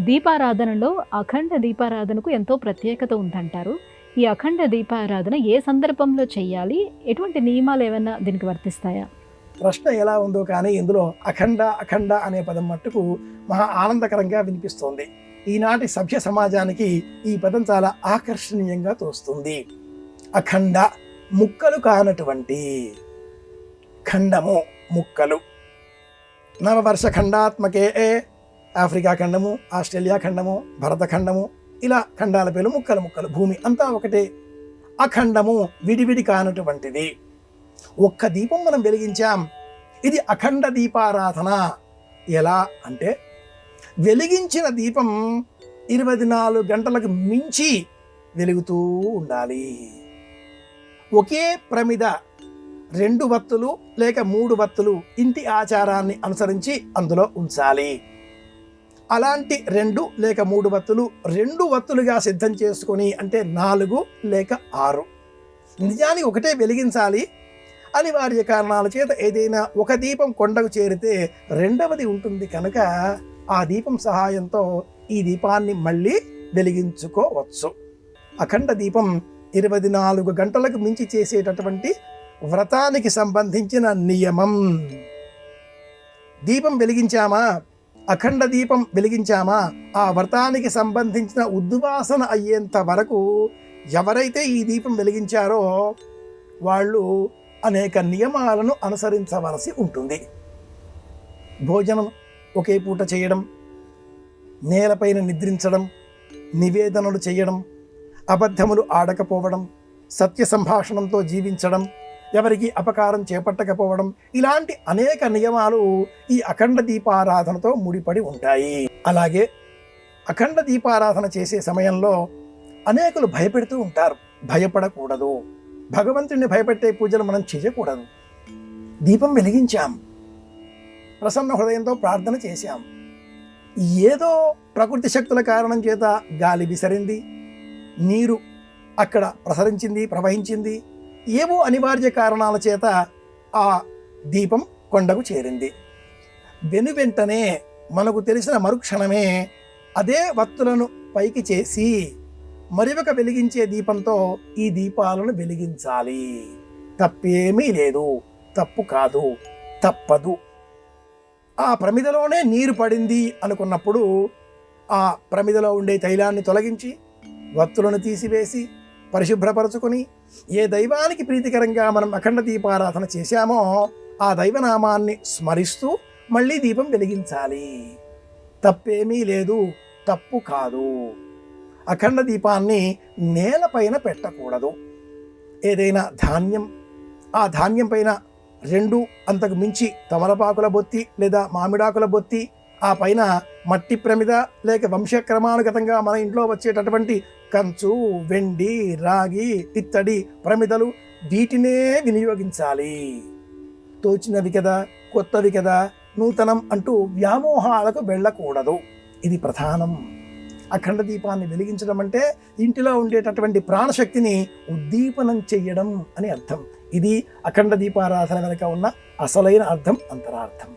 దీపారాధనలో అఖండ దీపారాధనకు ఎంతో ప్రత్యేకత ఉందంటారు. ఈ అఖండ దీపారాధన ఏ సందర్భంలో చేయాలి? ఎటువంటి నియమాలు ఏమైనా దీనికి వర్తిస్తాయా? ప్రశ్న ఎలా ఉందో కానీ ఇందులో అఖండ అఖండ అనే పదం మట్టుకు మహా ఆనందకరంగా వినిపిస్తోంది. ఈనాటి సభ్య సమాజానికి ఈ పదం చాలా ఆకర్షణీయంగా తోస్తుంది. అఖండ ముక్కలు కానటువంటి, ఖండము ముక్కలు. నవవర్ష ఖండాత్మకే ఆఫ్రికా ఖండము, ఆస్ట్రేలియా ఖండము, భరతఖండము, ఇలా ఖండాల పేర్లు ముక్కలు ముక్కలు. భూమి అంతా ఒకటే. అఖండము విడివిడి కానటువంటిది. ఒక్క దీపం మనం వెలిగించాం, ఇది అఖండ దీపారాధన. ఎలా అంటే వెలిగించిన దీపం 24 గంటలకు మించి వెలుగుతూ ఉండాలి. ఒకే ప్రమిద 2 వత్తులు లేక 3 వత్తులు ఇంటి ఆచారాన్ని అనుసరించి అందులో ఉంచాలి. అలాంటి 2 లేక 3 వత్తులు 2 వత్తులుగా సిద్ధం చేసుకొని, అంటే 4 లేక 6. నిజానికి ఒకటే వెలిగించాలి. అనివార్య కారణాల చేత ఏదైనా ఒక దీపం కొండకు చేరితే రెండవది ఉంటుంది కనుక ఆ దీపం సహాయంతో ఈ దీపాన్ని మళ్ళీ వెలిగించుకోవచ్చు. అఖండ దీపం 24 గంటలకు మించి చేసేటటువంటి వ్రతానికి సంబంధించిన నియమం. దీపం వెలిగించామా, అఖండ దీపం వెలిగించామా, ఆ వ్రతానికి సంబంధించిన ఉద్వాసన అయ్యేంత వరకు ఎవరైతే ఈ దీపం వెలిగించారో వాళ్ళు అనేక నియమాలను అనుసరించవలసి ఉంటుంది. భోజనం ఒకే పూట చేయడం, నేలపైన నిద్రించడం, నివేదనలు చేయడం, అబద్ధములు ఆడకపోవడం, సత్య సంభాషణంతో జీవించడం, ఎవరికి అపకారం చేపట్టకపోవడం, ఇలాంటి అనేక నియమాలు ఈ అఖండ దీపారాధనతో ముడిపడి ఉంటాయి. అలాగే అఖండ దీపారాధన చేసే సమయంలో అనేకులు భయపెడుతూ ఉంటారు. భయపడకూడదు. భగవంతుడిని భయపెట్టే పూజలు మనం చేయకూడదు. దీపం వెలిగించాం, ప్రసన్న హృదయంతో ప్రార్థన చేశాం, ఏదో ప్రకృతి శక్తుల కారణం చేత గాలి విసరింది, నీరు అక్కడ ప్రసరించింది, ప్రవహించింది, ఏవో అనివార్య కారణాల చేత ఆ దీపం కొండకు చేరింది. వెనువెంటనే మనకు తెలిసిన మరుక్షణమే అదే వత్తులను పైకి చేసి మరి ఒక వెలిగించే దీపంతో ఈ దీపాలను వెలిగించాలి. తప్పేమీ లేదు, తప్పు కాదు, తప్పదు. ఆ ప్రమిదలోనే నీరు పడింది అనుకున్నప్పుడు ఆ ప్రమిదలో ఉండే తైలాన్ని తొలగించి వత్తులను తీసివేసి పరిశుభ్రపరచుకొని ఏ దైవానికి ప్రీతికరంగా మనం అఖండ దీపారాధన చేశామో ఆ దైవనామాన్ని స్మరిస్తూ మళ్ళీ దీపం వెలిగించాలి. తప్పేమీ లేదు, తప్పు కాదు. అఖండ దీపాన్ని నేలపైన పెట్టకూడదు. ఏదైనా ధాన్యం, ఆ ధాన్యం పైన 2 అంతకు మించి తమలపాకుల బొత్తి లేదా మామిడాకుల బొత్తి, ఆ పైన మట్టి ప్రమిద లేక వంశక్రమానుగతంగా మన ఇంట్లో వచ్చేటటువంటి కంచు, వెండి, రాగి, ఇత్తడి ప్రమిదలు, వీటినే వినియోగించాలి. తోచినవి కదా, కొత్తవి కదా, నూతనం అంటూ వ్యామోహాలకు వెళ్ళకూడదు. ఇది ప్రధానం. అఖండ దీపాన్ని వెలిగించడం అంటే ఇంటిలో ఉండేటటువంటి ప్రాణశక్తిని ఉద్దీపనం చెయ్యడం అని అర్థం. ఇది అఖండ దీపారాధన వెనుక ఉన్న అసలైన అర్థం, అంతరార్థం.